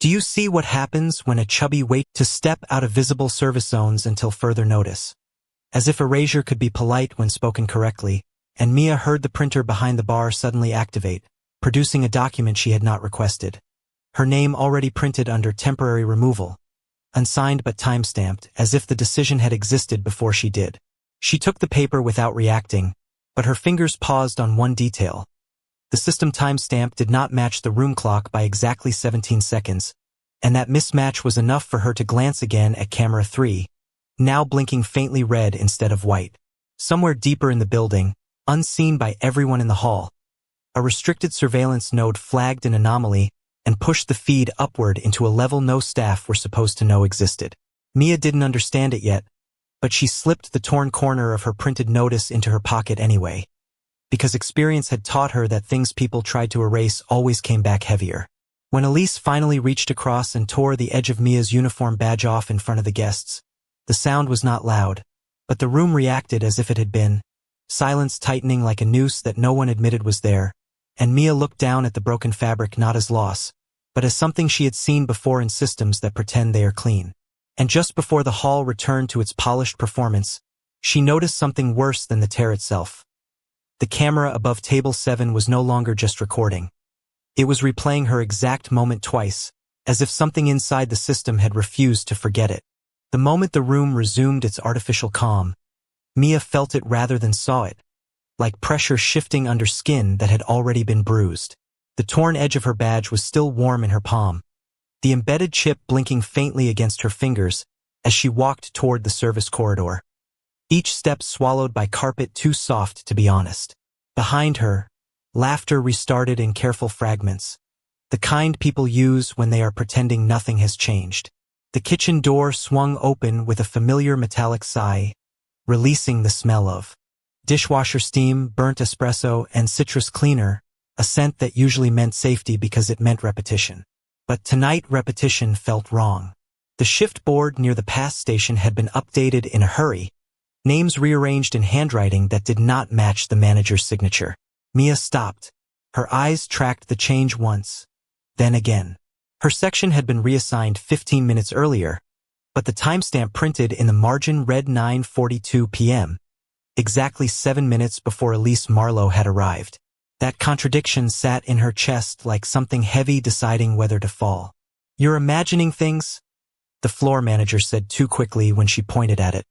Do you see what happens when a chubby waits to step out of visible service zones until further notice? As if erasure could be polite when spoken correctly, and Mia heard the printer behind the bar suddenly activate, producing a document she had not requested. Her name already printed under temporary removal, unsigned but time-stamped, as if the decision had existed before she did. She took the paper without reacting, but her fingers paused on one detail. The system timestamp did not match the room clock by exactly 17 seconds, and that mismatch was enough for her to glance again at camera 3, now blinking faintly red instead of white. Somewhere deeper in the building, unseen by everyone in the hall, a restricted surveillance node flagged an anomaly and pushed the feed upward into a level no staff were supposed to know existed. Mia didn't understand it yet, but she slipped the torn corner of her printed notice into her pocket anyway, because experience had taught her that things people tried to erase always came back heavier. When Elise finally reached across and tore the edge of Mia's uniform badge off in front of the guests, the sound was not loud, but the room reacted as if it had been, silence tightening like a noose that no one admitted was there, and Mia looked down at the broken fabric not as loss, but as something she had seen before in systems that pretend they are clean. And just before the hall returned to its polished performance, she noticed something worse than the tear itself. The camera above table 7 was no longer just recording. It was replaying her exact moment twice, as if something inside the system had refused to forget it. The moment the room resumed its artificial calm, Mia felt it rather than saw it, like pressure shifting under skin that had already been bruised. The torn edge of her badge was still warm in her palm, the embedded chip blinking faintly against her fingers as she walked toward the service corridor. Each step swallowed by carpet too soft to be honest. Behind her, laughter restarted in careful fragments, the kind people use when they are pretending nothing has changed. The kitchen door swung open with a familiar metallic sigh, releasing the smell of dishwasher steam, burnt espresso, and citrus cleaner, a scent that usually meant safety because it meant repetition. But tonight repetition felt wrong. The shift board near the pass station had been updated in a hurry, names rearranged in handwriting that did not match the manager's signature. Mia stopped. Her eyes tracked the change once, then again. Her section had been reassigned 15 minutes earlier, but the timestamp printed in the margin read 9:42 p.m., exactly 7 minutes before Elise Marlowe had arrived. That contradiction sat in her chest like something heavy deciding whether to fall. "You're imagining things?" the floor manager said too quickly when she pointed at it,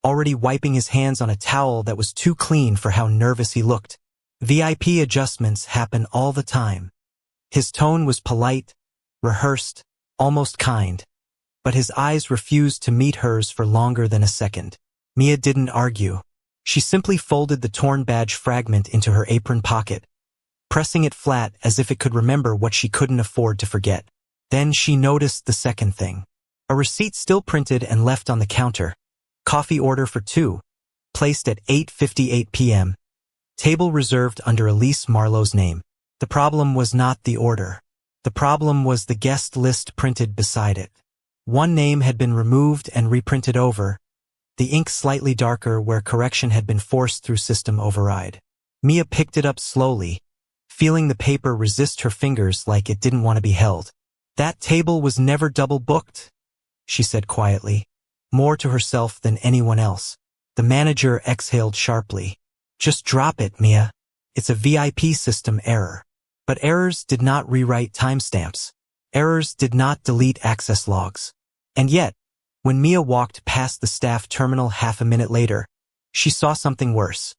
already wiping his hands on a towel that was too clean for how nervous he looked. "VIP adjustments happen all the time." His tone was polite, rehearsed, almost kind, but his eyes refused to meet hers for longer than a second. Mia didn't argue. She simply folded the torn badge fragment into her apron pocket, pressing it flat as if it could remember what she couldn't afford to forget. Then she noticed the second thing. A receipt still printed and left on the counter. Coffee order for 2, placed at 8:58 p.m. Table reserved under Elise Marlowe's name. The problem was not the order. The problem was the guest list printed beside it. One name had been removed and reprinted over, the ink slightly darker where correction had been forced through system override. Mia picked it up slowly, feeling the paper resist her fingers like it didn't want to be held. "That table was never double booked," she said quietly, more to herself than anyone else. The manager exhaled sharply. "Just drop it, Mia. It's a VIP system error." But errors did not rewrite timestamps. Errors did not delete access logs. And yet, when Mia walked past the staff terminal half a minute later, she saw something worse.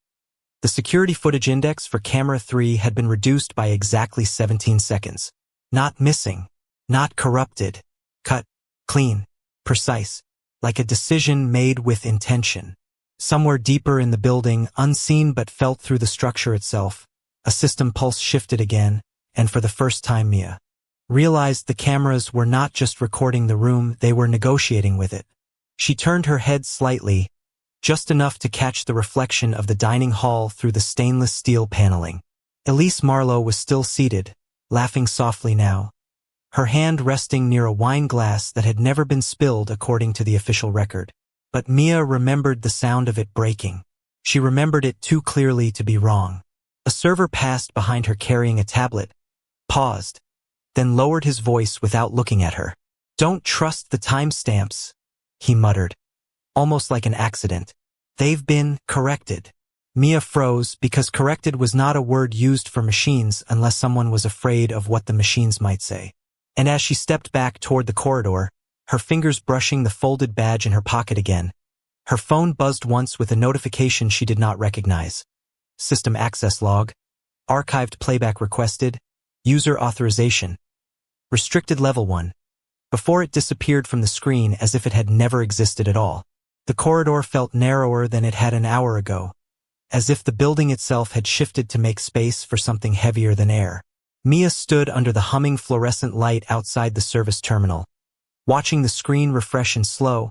The security footage index for camera 3 had been reduced by exactly 17 seconds. Not missing, not corrupted, cut, clean, precise, like a decision made with intention. Somewhere deeper in the building, unseen but felt through the structure itself, a system pulse shifted again, and for the first time Mia realized the cameras were not just recording the room, they were negotiating with it. She turned her head slightly, just enough to catch the reflection of the dining hall through the stainless steel paneling. Elise Marlowe was still seated, laughing softly now, her hand resting near a wine glass that had never been spilled according to the official record. But Mia remembered the sound of it breaking. She remembered it too clearly to be wrong. A server passed behind her carrying a tablet, paused, then lowered his voice without looking at her. "Don't trust the timestamps," he muttered, almost like an accident. "They've been corrected." Mia froze because corrected was not a word used for machines unless someone was afraid of what the machines might say. And as she stepped back toward the corridor, her fingers brushing the folded badge in her pocket again, her phone buzzed once with a notification she did not recognize. System access log. Archived playback requested. User authorization. Restricted level 1. Before it disappeared from the screen as if it had never existed at all. The corridor felt narrower than it had an hour ago, as if the building itself had shifted to make space for something heavier than air. Mia stood under the humming fluorescent light outside the service terminal, watching the screen refresh in slow,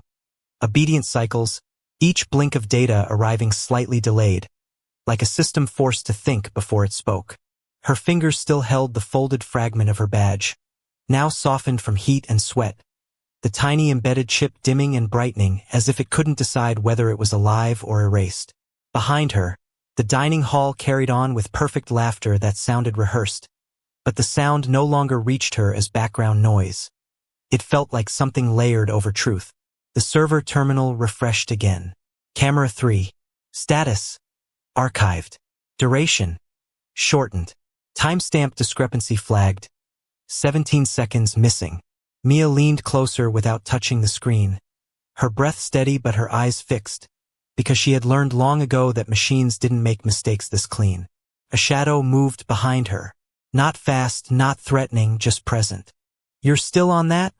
obedient cycles, each blink of data arriving slightly delayed, like a system forced to think before it spoke. Her fingers still held the folded fragment of her badge, now softened from heat and sweat, the tiny embedded chip dimming and brightening as if it couldn't decide whether it was alive or erased. Behind her, the dining hall carried on with perfect laughter that sounded rehearsed, but the sound no longer reached her as background noise. It felt like something layered over truth. The server terminal refreshed again. Camera 3. Status. Archived. Duration. Shortened. Timestamp discrepancy flagged. 17 seconds missing. Mia leaned closer without touching the screen, her breath steady but her eyes fixed, because she had learned long ago that machines didn't make mistakes this clean. A shadow moved behind her. Not fast, not threatening, just present. "You're still on that?"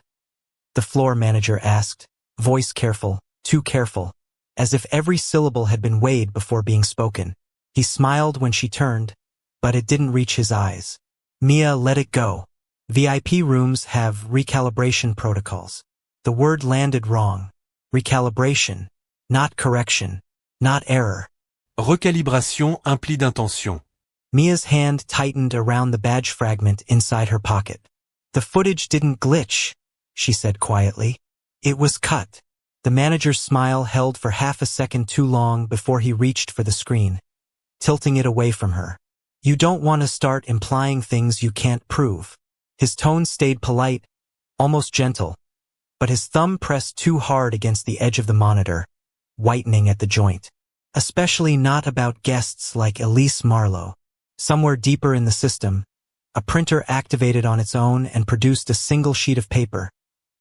the floor manager asked, voice careful, too careful, as if every syllable had been weighed before being spoken. He smiled when she turned, but it didn't reach his eyes. Mia let it go. VIP rooms have recalibration protocols. The word landed wrong. Recalibration, not correction, not error. Recalibration implie d'intention. Mia's hand tightened around the badge fragment inside her pocket. "The footage didn't glitch," she said quietly. "It was cut." The manager's smile held for half a second too long before he reached for the screen, tilting it away from her. "You don't want to start implying things you can't prove." His tone stayed polite, almost gentle, but his thumb pressed too hard against the edge of the monitor, whitening at the joint. Especially not about guests like Elise Marlowe. Somewhere deeper in the system, a printer activated on its own and produced a single sheet of paper,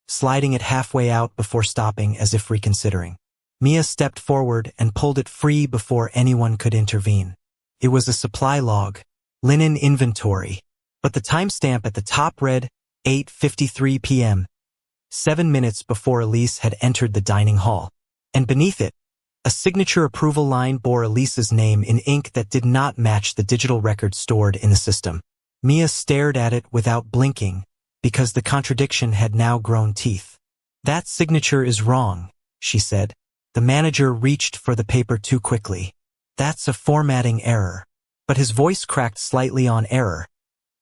sliding it halfway out before stopping as if reconsidering. Mia stepped forward and pulled it free before anyone could intervene. It was a supply log, linen inventory, but the timestamp at the top read 8:53 p.m., 7 minutes before Elise had entered the dining hall. And beneath it, a signature approval line bore Elise's name in ink that did not match the digital record stored in the system. Mia stared at it without blinking, because the contradiction had now grown teeth. "That signature is wrong," she said. The manager reached for the paper too quickly. "That's a formatting error." But his voice cracked slightly on error.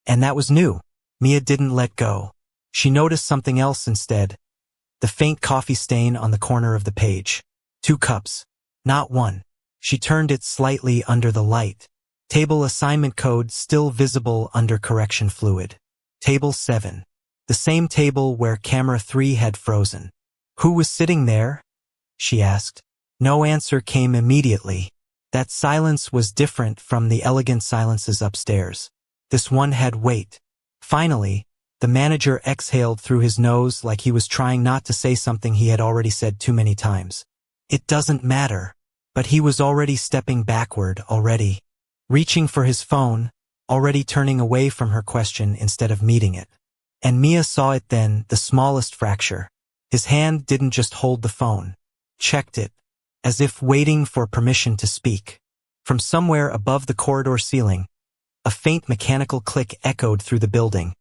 And that was new. Mia didn't let go. She noticed something else instead. The faint coffee stain on the corner of the page. 2 cups. Not one. She turned it slightly under the light. Table assignment code still visible under correction fluid. Table 7. The same table where camera 3 had frozen. "Who was sitting there?" she asked. No answer came immediately. That silence was different from the elegant silences upstairs. This one had weight. Finally, the manager exhaled through his nose like he was trying not to say something he had already said too many times. "It doesn't matter." But he was already stepping backward, already reaching for his phone, already turning away from her question instead of meeting it. And Mia saw it then, the smallest fracture. His hand didn't just hold the phone, checked it, as if waiting for permission to speak. From somewhere above the corridor ceiling, a faint mechanical click echoed through the building,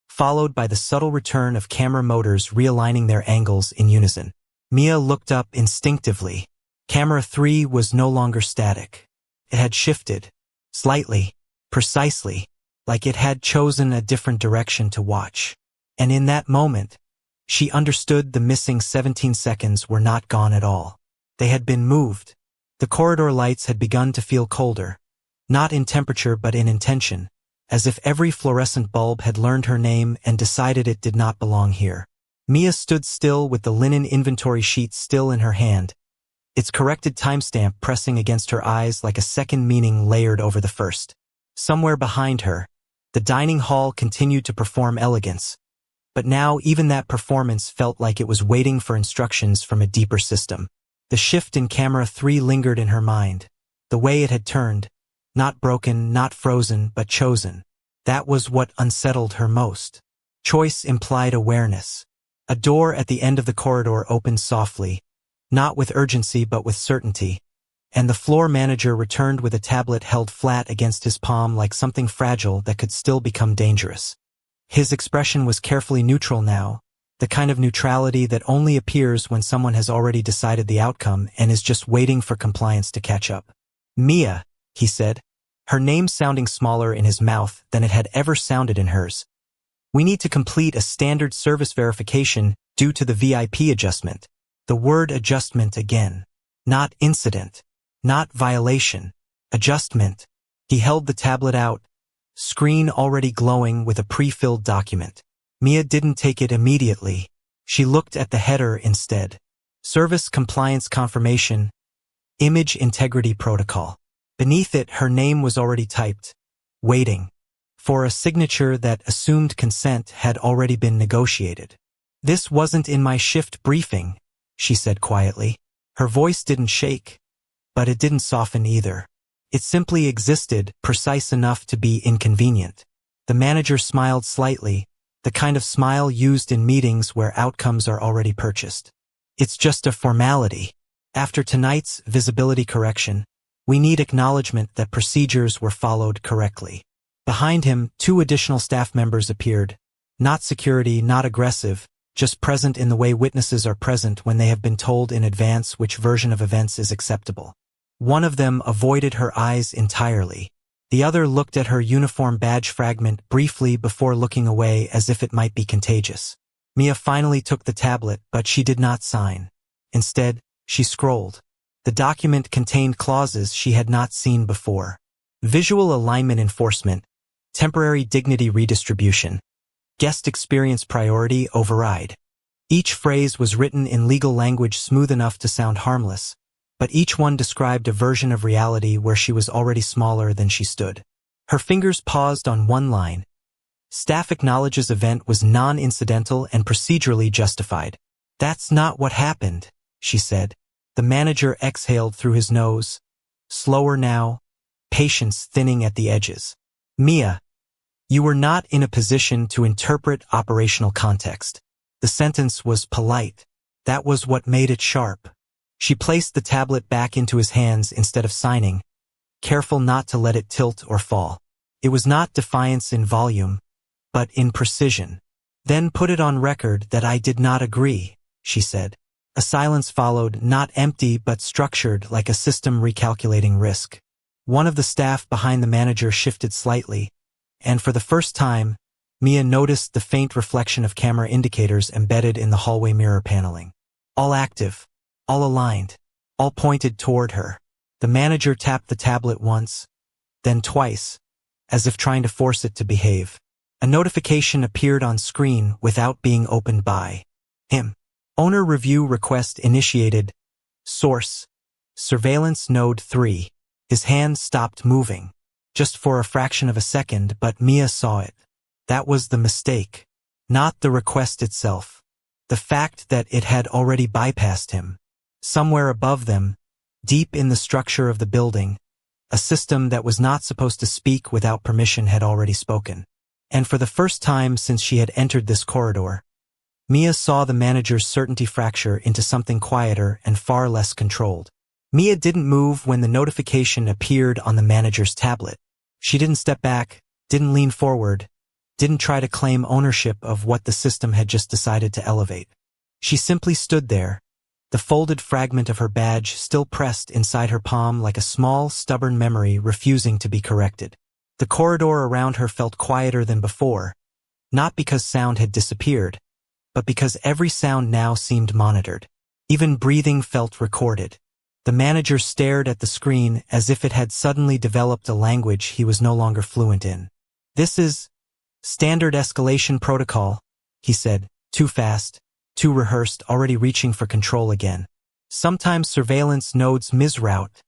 followed by the subtle return of camera motors realigning their angles in unison. Mia looked up instinctively. Camera 3 was no longer static. It had shifted, slightly, precisely, like it had chosen a different direction to watch. And in that moment, she understood the missing 17 seconds were not gone at all. They had been moved. The corridor lights had begun to feel colder, not in temperature but in intention, as if every fluorescent bulb had learned her name and decided it did not belong here. Mia stood still with the linen inventory sheet still in her hand, its corrected timestamp pressing against her eyes like a second meaning layered over the first. Somewhere behind her, the dining hall continued to perform elegance, but now even that performance felt like it was waiting for instructions from a deeper system. The shift in camera 3 lingered in her mind, the way it had turned, not broken, not frozen, but chosen. That was what unsettled her most. Choice implied awareness. A door at the end of the corridor opened softly, not with urgency but with certainty, and the floor manager returned with a tablet held flat against his palm like something fragile that could still become dangerous. His expression was carefully neutral now, the kind of neutrality that only appears when someone has already decided the outcome and is just waiting for compliance to catch up. "Mia," he said, her name sounding smaller in his mouth than it had ever sounded in hers. "We need to complete a standard service verification due to the VIP adjustment." The word adjustment again. Not incident. Not violation. Adjustment. He held the tablet out, screen already glowing with a pre-filled document. Mia didn't take it immediately. She looked at the header instead. Service Compliance Confirmation. Image Integrity Protocol. Beneath it, her name was already typed, waiting for a signature that assumed consent had already been negotiated. "This wasn't in my shift briefing," she said quietly. Her voice didn't shake, but it didn't soften either. It simply existed, precise enough to be inconvenient. The manager smiled slightly, the kind of smile used in meetings where outcomes are already purchased. "It's just a formality. After tonight's visibility correction, we need acknowledgement that procedures were followed correctly." Behind him, 2 additional staff members appeared. Not security, not aggressive, just present in the way witnesses are present when they have been told in advance which version of events is acceptable. One of them avoided her eyes entirely. The other looked at her uniform badge fragment briefly before looking away as if it might be contagious. Mia finally took the tablet, but she did not sign. Instead, she scrolled. The document contained clauses she had not seen before. Visual alignment enforcement, temporary dignity redistribution, guest experience priority override. Each phrase was written in legal language smooth enough to sound harmless, but each one described a version of reality where she was already smaller than she stood. Her fingers paused on one line. Staff acknowledges event was non-incidental and procedurally justified. "That's not what happened," she said. The manager exhaled through his nose. Slower now, patience thinning at the edges. "Mia, you were not in a position to interpret operational context." The sentence was polite. That was what made it sharp. She placed the tablet back into his hands instead of signing, careful not to let it tilt or fall. It was not defiance in volume, but in precision. "Then put it on record that I did not agree," she said. A silence followed, not empty but structured like a system recalculating risk. One of the staff behind the manager shifted slightly, and for the first time, Mia noticed the faint reflection of camera indicators embedded in the hallway mirror paneling. All active, all aligned, all pointed toward her. The manager tapped the tablet once, then twice, as if trying to force it to behave. A notification appeared on screen without being opened by him. Owner review request initiated. Source: Surveillance Node 3. His hand stopped moving. Just for a fraction of a second, but Mia saw it. That was the mistake. Not the request itself. The fact that it had already bypassed him. Somewhere above them, deep in the structure of the building, a system that was not supposed to speak without permission had already spoken. And for the first time since she had entered this corridor, Mia saw the manager's certainty fracture into something quieter and far less controlled. Mia didn't move when the notification appeared on the manager's tablet. She didn't step back, didn't lean forward, didn't try to claim ownership of what the system had just decided to elevate. She simply stood there, the folded fragment of her badge still pressed inside her palm like a small, stubborn memory refusing to be corrected. The corridor around her felt quieter than before, not because sound had disappeared, but because every sound now seemed monitored. Even breathing felt recorded. The manager stared at the screen as if it had suddenly developed a language he was no longer fluent in. "This is standard escalation protocol," he said, too fast, too rehearsed, already reaching for control again. "Sometimes surveillance nodes misroute."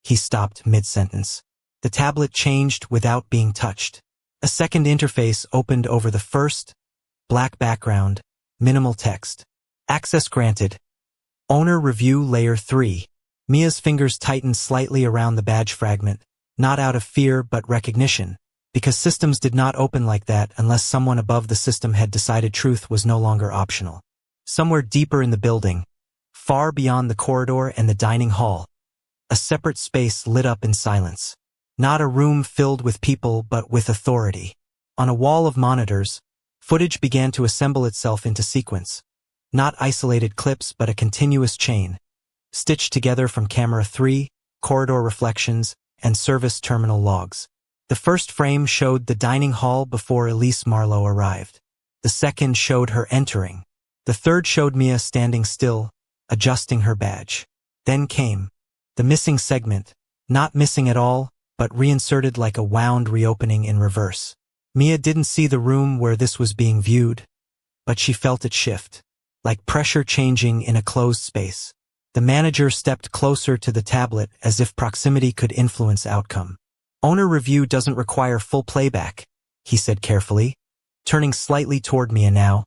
He stopped mid-sentence. The tablet changed without being touched. A second interface opened over the first, black background, minimal text. "Access granted. Owner review layer 3. Mia's fingers tightened slightly around the badge fragment, not out of fear but recognition, because systems did not open like that unless someone above the system had decided truth was no longer optional. Somewhere deeper in the building, far beyond the corridor and the dining hall, a separate space lit up in silence. Not a room filled with people but with authority. On a wall of monitors, footage began to assemble itself into sequence. Not isolated clips but a continuous chain, stitched together from camera 3, corridor reflections, and service terminal logs. The first frame showed the dining hall before Elise Marlowe arrived. The second showed her entering. The third showed Mia standing still, adjusting her badge. Then came the missing segment, not missing at all, but reinserted like a wound reopening in reverse. Mia didn't see the room where this was being viewed, but she felt it shift, like pressure changing in a closed space. The manager stepped closer to the tablet as if proximity could influence outcome. "Owner review doesn't require full playback," he said carefully, turning slightly toward Mia now,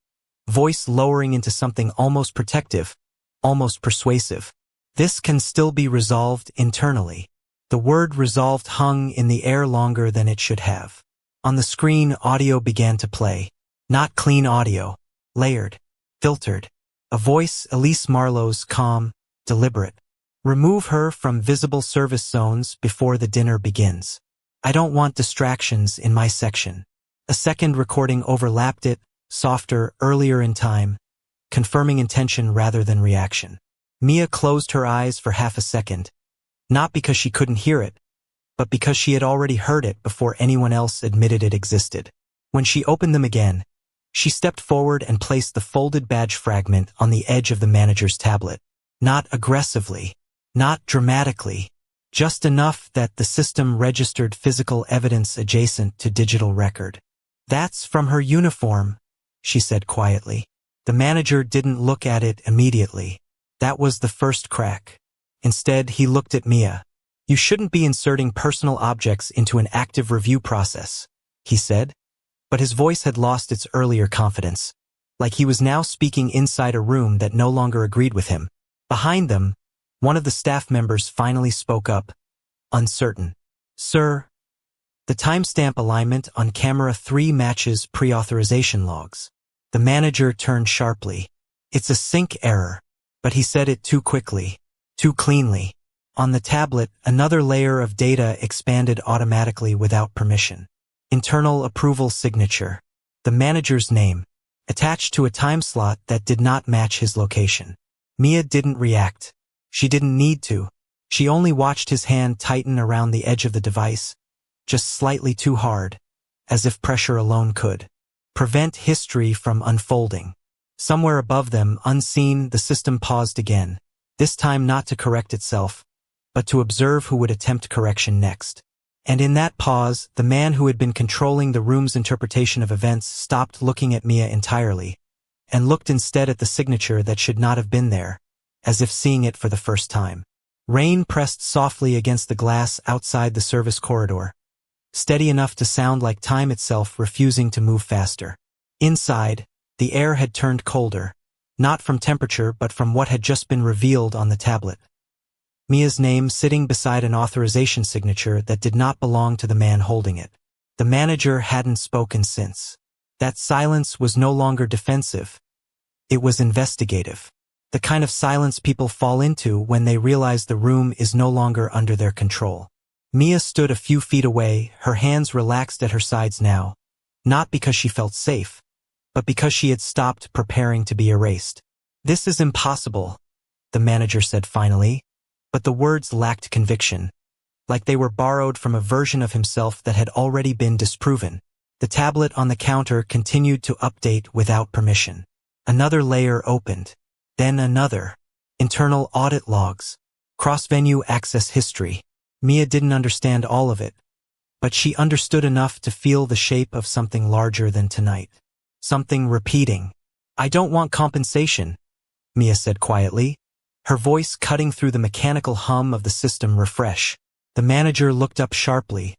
voice lowering into something almost protective, almost persuasive. "This can still be resolved internally." The word resolved hung in the air longer than it should have. On the screen, audio began to play. Not clean audio, layered, filtered. A voice, Elise Marlowe's, calm, deliberate. "Remove her from visible service zones before the dinner begins. I don't want distractions in my section." A second recording overlapped it, softer, earlier in time, confirming intention rather than reaction. Mia closed her eyes for half a second, not because she couldn't hear it, but because she had already heard it before anyone else admitted it existed. When she opened them again, she stepped forward and placed the folded badge fragment on the edge of the manager's tablet. Not aggressively, not dramatically, just enough that the system registered physical evidence adjacent to digital record. "That's from her uniform," she said quietly. The manager didn't look at it immediately. That was the first crack. Instead, he looked at Mia. "You shouldn't be inserting personal objects into an active review process," he said, but his voice had lost its earlier confidence, like he was now speaking inside a room that no longer agreed with him. Behind them, one of the staff members finally spoke up, uncertain. "Sir, the timestamp alignment on camera 3 matches pre-authorization logs." The manager turned sharply. "It's a sync error," but he said it too quickly, too cleanly. On the tablet, another layer of data expanded automatically without permission. Internal approval signature. The manager's name, attached to a time slot that did not match his location. Mia didn't react. She didn't need to. She only watched his hand tighten around the edge of the device, just slightly too hard, as if pressure alone could prevent history from unfolding. Somewhere above them, unseen, the system paused again, this time not to correct itself, but to observe who would attempt correction next. And in that pause, the man who had been controlling the room's interpretation of events stopped looking at Mia entirely, and looked instead at the signature that should not have been there, as if seeing it for the first time. Rain pressed softly against the glass outside the service corridor, steady enough to sound like time itself refusing to move faster. Inside, the air had turned colder, not from temperature but from what had just been revealed on the tablet. Mia's name sitting beside an authorization signature that did not belong to the man holding it. The manager hadn't spoken since. That silence was no longer defensive. It was investigative. The kind of silence people fall into when they realize the room is no longer under their control. Mia stood a few feet away, her hands relaxed at her sides now, not because she felt safe, but because she had stopped preparing to be erased. "This is impossible," the manager said finally, but the words lacked conviction, like they were borrowed from a version of himself that had already been disproven. The tablet on the counter continued to update without permission. Another layer opened, then another. Internal audit logs, cross-venue access history. Mia didn't understand all of it, but she understood enough to feel the shape of something larger than tonight. Something repeating. "I don't want compensation," Mia said quietly, her voice cutting through the mechanical hum of the system refresh. The manager looked up sharply,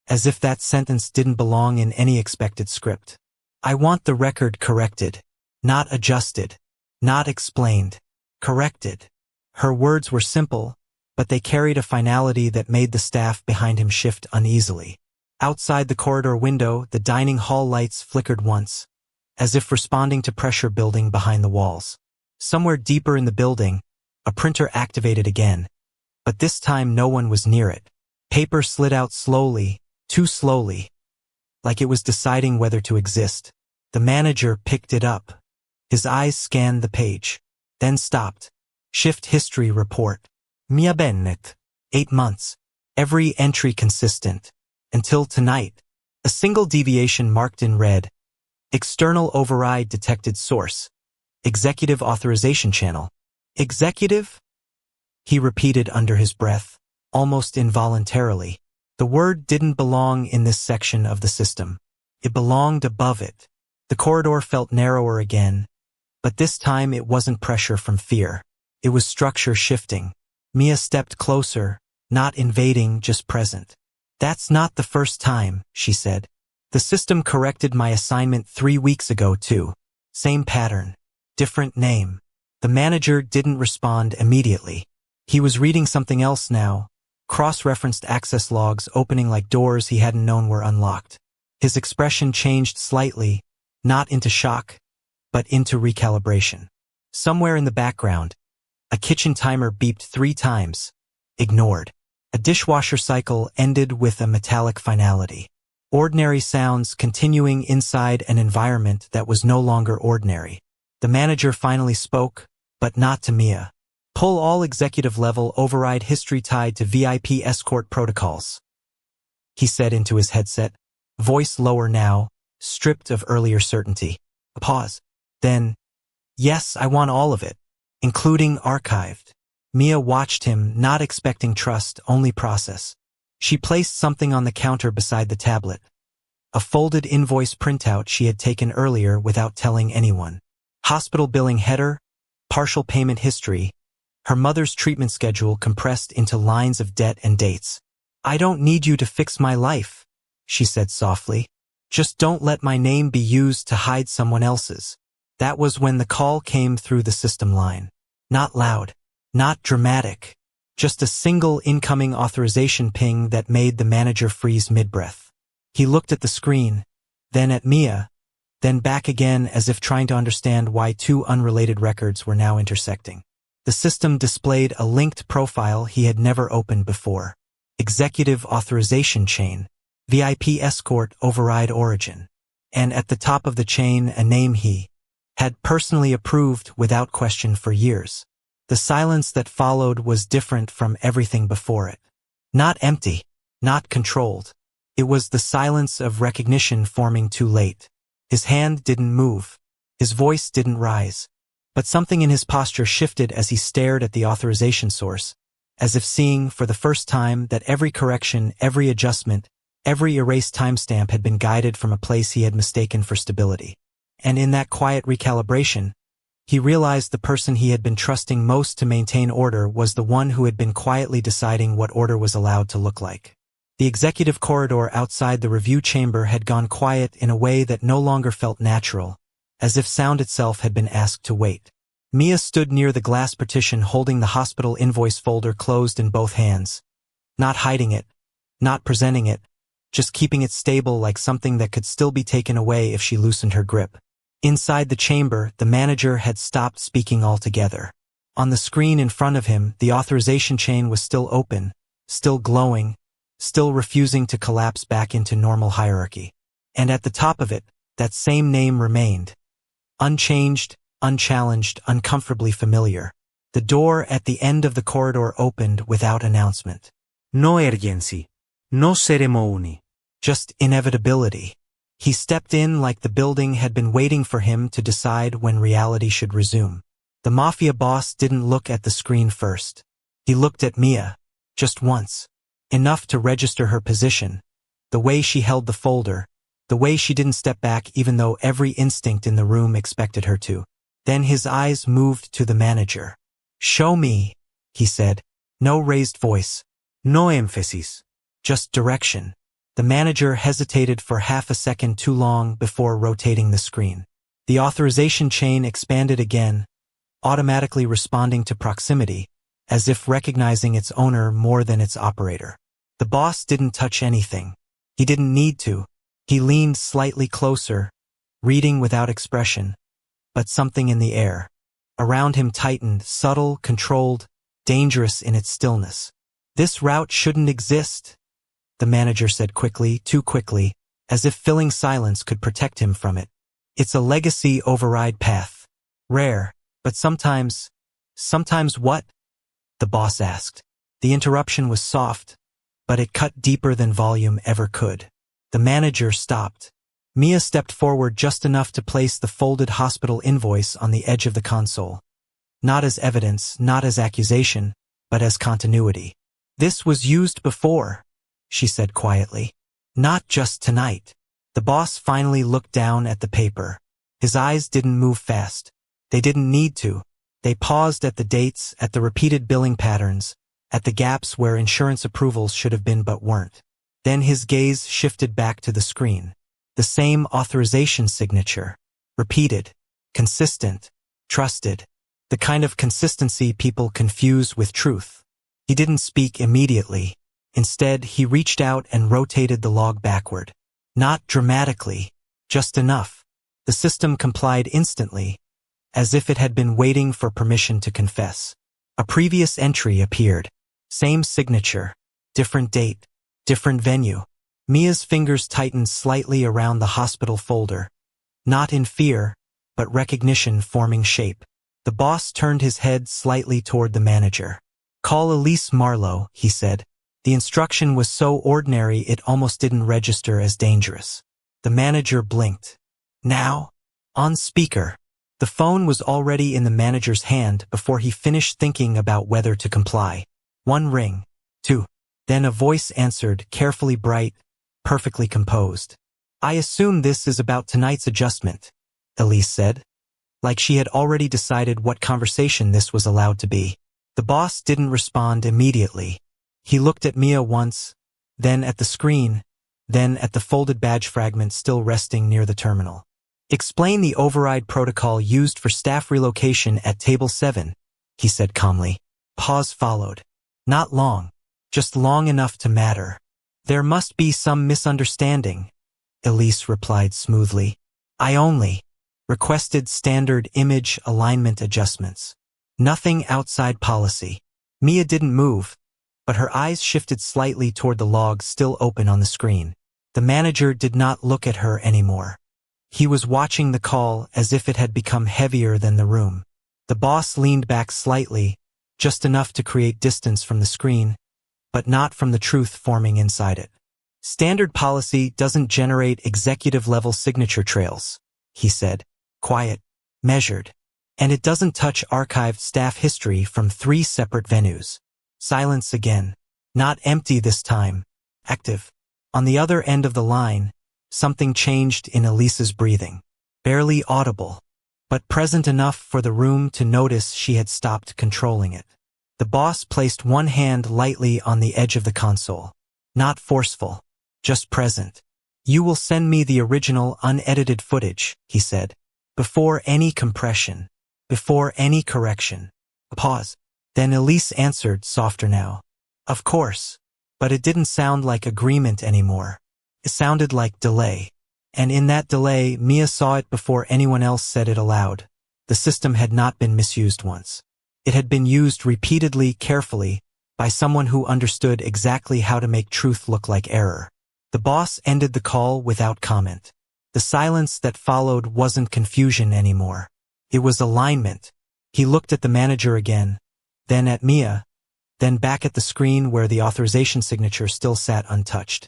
as if that sentence didn't belong in any expected script. "I want the record corrected. Not adjusted. Not explained. Corrected." Her words were simple, but they carried a finality that made the staff behind him shift uneasily. Outside the corridor window, the dining hall lights flickered once, as if responding to pressure building behind the walls. Somewhere deeper in the building, a printer activated again, but this time no one was near it. Paper slid out slowly, too slowly, like it was deciding whether to exist. The manager picked it up. His eyes scanned the page, then stopped. Shift history report. Mia Bennett. 8 months. Every entry consistent. Until tonight. A single deviation marked in red. External override detected source. Executive authorization channel. Executive? He repeated under his breath, almost involuntarily. The word didn't belong in this section of the system. It belonged above it. The corridor felt narrower again, but this time it wasn't pressure from fear. It was structure shifting. Mia stepped closer, not invading, just present. "That's not the first time," she said. "The system corrected my assignment 3 weeks ago too. Same pattern. Different name." The manager didn't respond immediately. He was reading something else now, cross-referenced access logs opening like doors he hadn't known were unlocked. His expression changed slightly, not into shock, but into recalibration. Somewhere in the background, a kitchen timer beeped 3 times. Ignored. A dishwasher cycle ended with a metallic finality. Ordinary sounds continuing inside an environment that was no longer ordinary. The manager finally spoke, but not to Mia. "Pull all executive-level override history tied to VIP escort protocols," he said into his headset, voice lower now, stripped of earlier certainty. A pause. Then, "Yes, I want all of it, including archived." Mia watched him, not expecting trust, only process. She placed something on the counter beside the tablet. A folded invoice printout she had taken earlier without telling anyone. Hospital billing header, partial payment history, her mother's treatment schedule compressed into lines of debt and dates. "I don't need you to fix my life," she said softly. "Just don't let my name be used to hide someone else's." That was when the call came through the system line. Not loud, not dramatic, just a single incoming authorization ping that made the manager freeze mid-breath. He looked at the screen, then at Mia, then back again as if trying to understand why 2 unrelated records were now intersecting. The system displayed a linked profile he had never opened before. Executive authorization chain, VIP escort override origin. And at the top of the chain a name he had personally approved without question for years. The silence that followed was different from everything before it. Not empty, not controlled. It was the silence of recognition forming too late. His hand didn't move. His voice didn't rise. But something in his posture shifted as he stared at the authorization source, as if seeing for the first time that every correction, every adjustment, every erased timestamp had been guided from a place he had mistaken for stability. And in that quiet recalibration, he realized the person he had been trusting most to maintain order was the one who had been quietly deciding what order was allowed to look like. The executive corridor outside the review chamber had gone quiet in a way that no longer felt natural, as if sound itself had been asked to wait. Mia stood near the glass partition holding the hospital invoice folder closed in both hands. Not hiding it, not presenting it, just keeping it stable like something that could still be taken away if she loosened her grip. Inside the chamber, the manager had stopped speaking altogether. On the screen in front of him, the authorization chain was still open, still glowing, still refusing to collapse back into normal hierarchy. And at the top of it, that same name remained. Unchanged, unchallenged, uncomfortably familiar. The door at the end of the corridor opened without announcement. No urgency. No ceremony. Just inevitability. He stepped in like the building had been waiting for him to decide when reality should resume. The Mafia boss didn't look at the screen first. He looked at Mia. Just once. Enough to register her position. The way she held the folder. The way she didn't step back even though every instinct in the room expected her to. Then his eyes moved to the manager. "Show me," he said. No raised voice. No emphasis. Just direction. The manager hesitated for half a second too long before rotating the screen. The authorization chain expanded again, automatically responding to proximity, as if recognizing its owner more than its operator. The boss didn't touch anything. He didn't need to. He leaned slightly closer, reading without expression, but something in the air around him tightened, subtle, controlled, dangerous in its stillness. "This route shouldn't exist," the manager said quickly, too quickly, as if filling silence could protect him from it. "It's a legacy override path. Rare, but sometimes what?" the boss asked. The interruption was soft, but it cut deeper than volume ever could. The manager stopped. Mia stepped forward just enough to place the folded hospital invoice on the edge of the console. Not as evidence, not as accusation, but as continuity. "This was used before," she said quietly. "Not just tonight." The boss finally looked down at the paper. His eyes didn't move fast. They didn't need to. They paused at the dates, at the repeated billing patterns, at the gaps where insurance approvals should have been but weren't. Then his gaze shifted back to the screen. The same authorization signature. Repeated. Consistent. Trusted. The kind of consistency people confuse with truth. He didn't speak immediately. Instead, he reached out and rotated the log backward. Not dramatically. Just enough. The system complied instantly, as if it had been waiting for permission to confess. A previous entry appeared. Same signature. Different date. Different venue. Mia's fingers tightened slightly around the hospital folder. Not in fear, but recognition forming shape. The boss turned his head slightly toward the manager. "Call Elise Marlowe," he said. The instruction was so ordinary it almost didn't register as dangerous. The manager blinked. "Now?" On speaker. The phone was already in the manager's hand before he finished thinking about whether to comply. One ring. Two. Then a voice answered, carefully bright, perfectly composed. "I assume this is about tonight's adjustment," Elise said, like she had already decided what conversation this was allowed to be. The boss didn't respond immediately. He looked at Mia once, then at the screen, then at the folded badge fragment still resting near the terminal. "Explain the override protocol used for staff relocation at Table 7, he said calmly. Pause followed. Not long. Just long enough to matter. "There must be some misunderstanding," Elise replied smoothly. "I only requested standard image alignment adjustments. Nothing outside policy." Mia didn't move, but her eyes shifted slightly toward the log still open on the screen. The manager did not look at her anymore. He was watching the call as if it had become heavier than the room. The boss leaned back slightly, just enough to create distance from the screen, but not from the truth forming inside it. "Standard policy doesn't generate executive-level signature trails," he said, quiet, measured. "And it doesn't touch archived staff history from 3 separate venues." Silence again. Not empty this time. Active. On the other end of the line, something changed in Elise's breathing. Barely audible, but present enough for the room to notice she had stopped controlling it. The boss placed one hand lightly on the edge of the console. Not forceful, just present. "You will send me the original unedited footage," he said. "Before any compression. Before any correction." A pause. Then Elise answered, softer now. "Of course." But it didn't sound like agreement anymore. It sounded like delay. And in that delay, Mia saw it before anyone else said it aloud. The system had not been misused once. It had been used repeatedly, carefully, by someone who understood exactly how to make truth look like error. The boss ended the call without comment. The silence that followed wasn't confusion anymore. It was alignment. He looked at the manager again, then at Mia, then back at the screen where the authorization signature still sat untouched.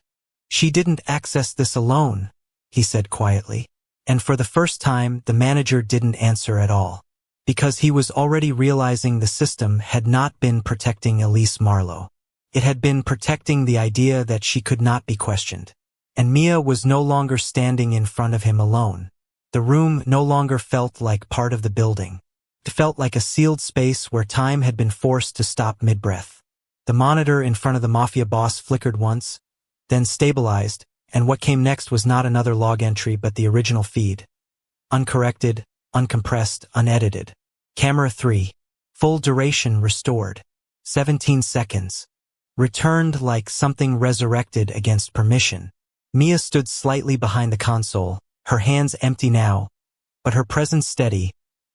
"She didn't access this alone," he said quietly. And for the first time, the manager didn't answer at all. Because he was already realizing the system had not been protecting Elise Marlowe. It had been protecting the idea that she could not be questioned. And Mia was no longer standing in front of him alone. The room no longer felt like part of the building. It felt like a sealed space where time had been forced to stop mid-breath. The monitor in front of the Mafia boss flickered once, then stabilized, and what came next was not another log entry but the original feed. Uncorrected, uncompressed, unedited. Camera 3. Full duration restored. 17 seconds. Returned like something resurrected against permission. Mia stood slightly behind the console, her hands empty now, but her presence steady,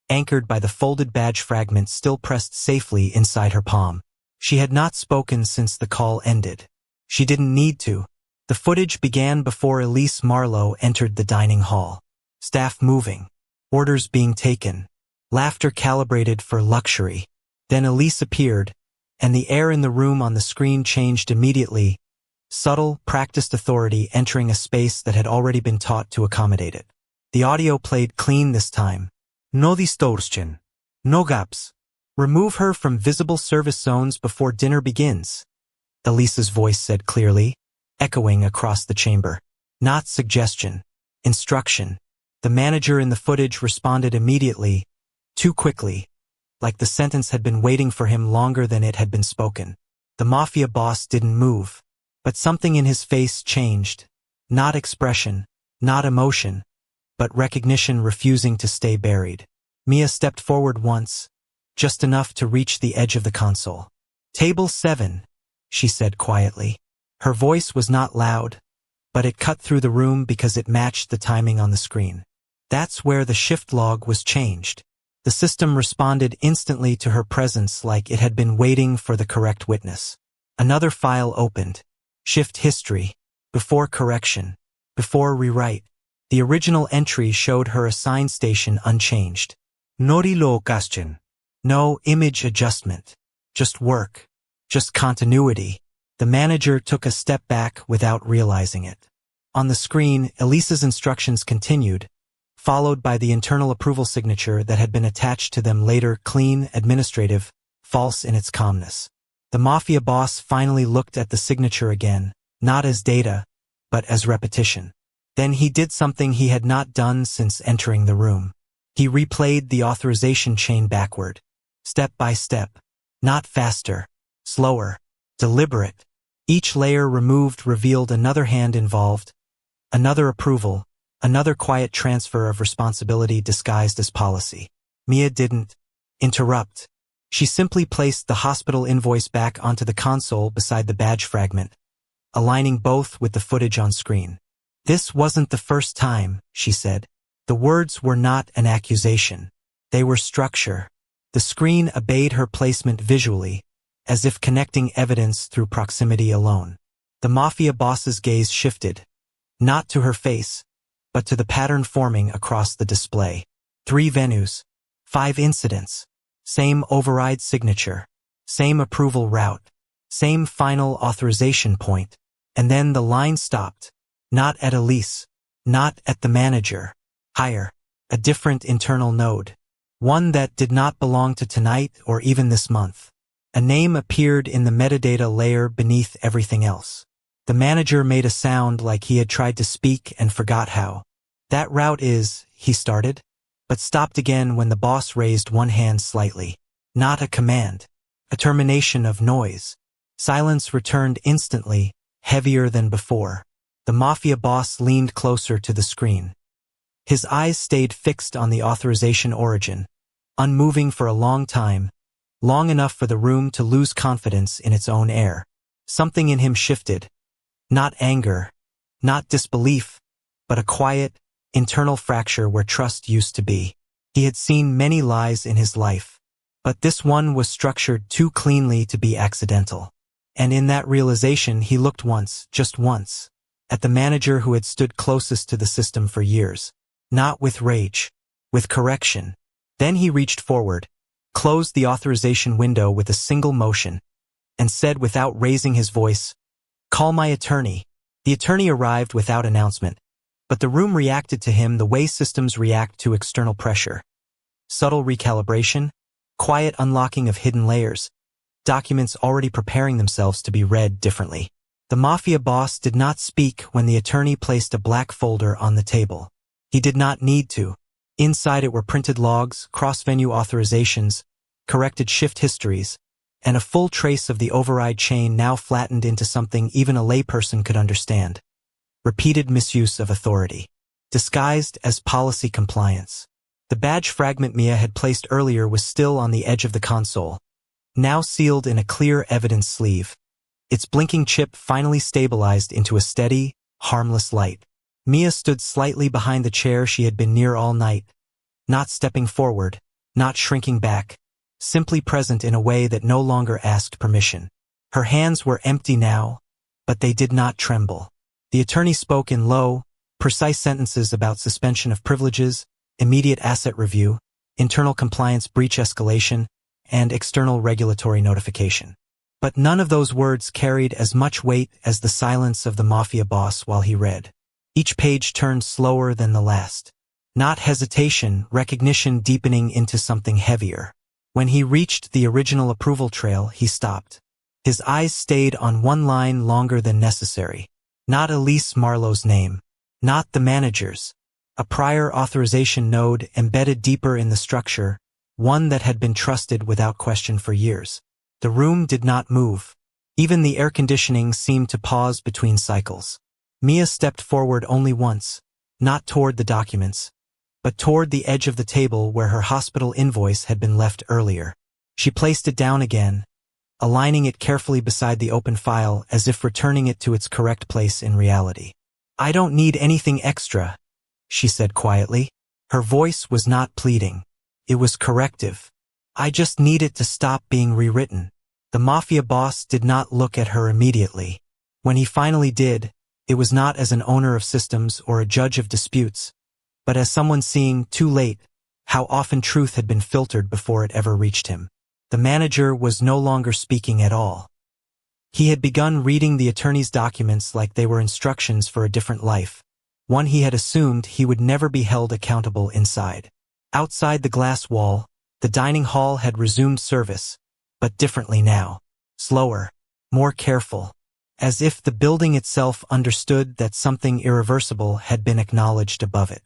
anchored by the folded badge fragment still pressed safely inside her palm. She had not spoken since the call ended. She didn't need to. The footage began before Elise Marlowe entered the dining hall. Staff moving. Orders being taken. Laughter calibrated for luxury. Then Elise appeared, and the air in the room on the screen changed immediately. Subtle, practiced authority entering a space that had already been taught to accommodate it. The audio played clean this time. No distortion. No gaps. Remove her from visible service zones before dinner begins. Elise's voice said clearly, echoing across the chamber. Not suggestion. Instruction. The manager in the footage responded immediately, too quickly, like the sentence had been waiting for him longer than it had been spoken. The Mafia boss didn't move, but something in his face changed. Not expression, not emotion, but recognition refusing to stay buried. Mia stepped forward once, just enough to reach the edge of the console. Table 7, she said quietly. Her voice was not loud, but it cut through the room because it matched the timing on the screen. That's where the shift log was changed. The system responded instantly to her presence like it had been waiting for the correct witness. Another file opened. Shift history. Before correction. Before rewrite. The original entry showed her assigned station unchanged. No relocation. No image adjustment. Just work. Just continuity. The manager took a step back without realizing it. On the screen, Elise's instructions continued, followed by the internal approval signature that had been attached to them later, clean, administrative, false in its calmness. The Mafia boss finally looked at the signature again, not as data, but as repetition. Then he did something he had not done since entering the room. He replayed the authorization chain backward, step by step, not faster, slower, deliberate. Each layer removed revealed another hand involved, another approval, another quiet transfer of responsibility disguised as policy. Mia didn't interrupt. She simply placed the hospital invoice back onto the console beside the badge fragment, aligning both with the footage on screen. This wasn't the first time, she said. The words were not an accusation. They were structure. The screen obeyed her placement visually, as if connecting evidence through proximity alone. The Mafia boss's gaze shifted, not to her face, but to the pattern forming across the display. 3 venues, 5 incidents, same override signature, same approval route, same final authorization point, and then the line stopped, not at Elise, not at the manager, higher, a different internal node, one that did not belong to tonight or even this month. A name appeared in the metadata layer beneath everything else. The manager made a sound like he had tried to speak and forgot how. That route is, he started, but stopped again when the boss raised one hand slightly. Not a command. A termination of noise. Silence returned instantly, heavier than before. The Mafia boss leaned closer to the screen. His eyes stayed fixed on the authorization origin, unmoving for a long time, long enough for the room to lose confidence in its own air. Something in him shifted. Not anger, not disbelief, but a quiet, internal fracture where trust used to be. He had seen many lies in his life, but this one was structured too cleanly to be accidental. And in that realization he looked once, just once, at the manager who had stood closest to the system for years. Not with rage, with correction. Then he reached forward, closed the authorization window with a single motion, and said without raising his voice, "Call my attorney." The attorney arrived without announcement, but the room reacted to him the way systems react to external pressure. Subtle recalibration, quiet unlocking of hidden layers, documents already preparing themselves to be read differently. The Mafia boss did not speak when the attorney placed a black folder on the table. He did not need to. Inside it were printed logs, cross-venue authorizations, corrected shift histories, and a full trace of the override chain now flattened into something even a layperson could understand. Repeated misuse of authority. Disguised as policy compliance. The badge fragment Mia had placed earlier was still on the edge of the console, now sealed in a clear evidence sleeve. Its blinking chip finally stabilized into a steady, harmless light. Mia stood slightly behind the chair she had been near all night, not stepping forward, not shrinking back, simply present in a way that no longer asked permission. Her hands were empty now, but they did not tremble. The attorney spoke in low, precise sentences about suspension of privileges, immediate asset review, internal compliance breach escalation, and external regulatory notification. But none of those words carried as much weight as the silence of the Mafia boss while he read. Each page turned slower than the last. Not hesitation, recognition deepening into something heavier. When he reached the original approval trail, he stopped. His eyes stayed on one line longer than necessary. Not Elise Marlowe's name. Not the manager's. A prior authorization node embedded deeper in the structure, one that had been trusted without question for years. The room did not move. Even the air conditioning seemed to pause between cycles. Mia stepped forward only once, not toward the documents, but toward the edge of the table where her hospital invoice had been left earlier. She placed it down again, aligning it carefully beside the open file as if returning it to its correct place in reality. "I don't need anything extra," she said quietly. Her voice was not pleading. It was corrective. "I just need it to stop being rewritten." The Mafia boss did not look at her immediately. When he finally did, it was not as an owner of systems or a judge of disputes, but as someone seeing, too late, how often truth had been filtered before it ever reached him. The manager was no longer speaking at all. He had begun reading the attorney's documents like they were instructions for a different life, one he had assumed he would never be held accountable inside. Outside the glass wall, the dining hall had resumed service, but differently now. Slower, more careful, as if the building itself understood that something irreversible had been acknowledged above it.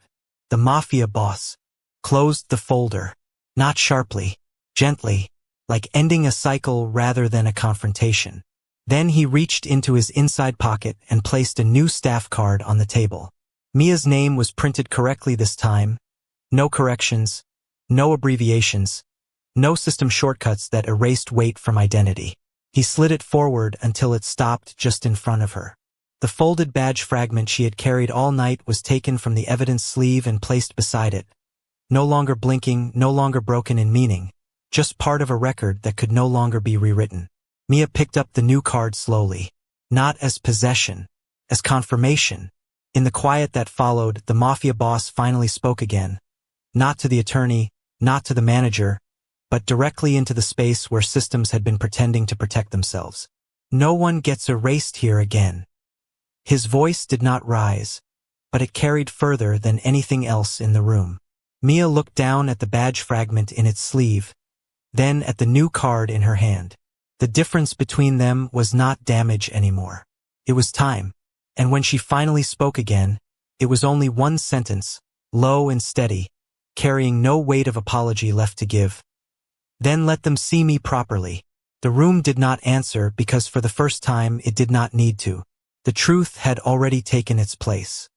The Mafia boss closed the folder, not sharply, gently, like ending a cycle rather than a confrontation. Then he reached into his inside pocket and placed a new staff card on the table. Mia's name was printed correctly this time. No corrections, no abbreviations, no system shortcuts that erased weight from identity. He slid it forward until it stopped just in front of her. The folded badge fragment she had carried all night was taken from the evidence sleeve and placed beside it. No longer blinking, no longer broken in meaning, just part of a record that could no longer be rewritten. Mia picked up the new card slowly, not as possession, as confirmation. In the quiet that followed, the Mafia boss finally spoke again, not to the attorney, not to the manager, but directly into the space where systems had been pretending to protect themselves. "No one gets erased here again." His voice did not rise, but it carried further than anything else in the room. Mia looked down at the badge fragment in its sleeve, then at the new card in her hand. The difference between them was not damage anymore. It was time, and when she finally spoke again, it was only one sentence, low and steady, carrying no weight of apology left to give. "Then let them see me properly." The room did not answer because for the first time it did not need to. The truth had already taken its place.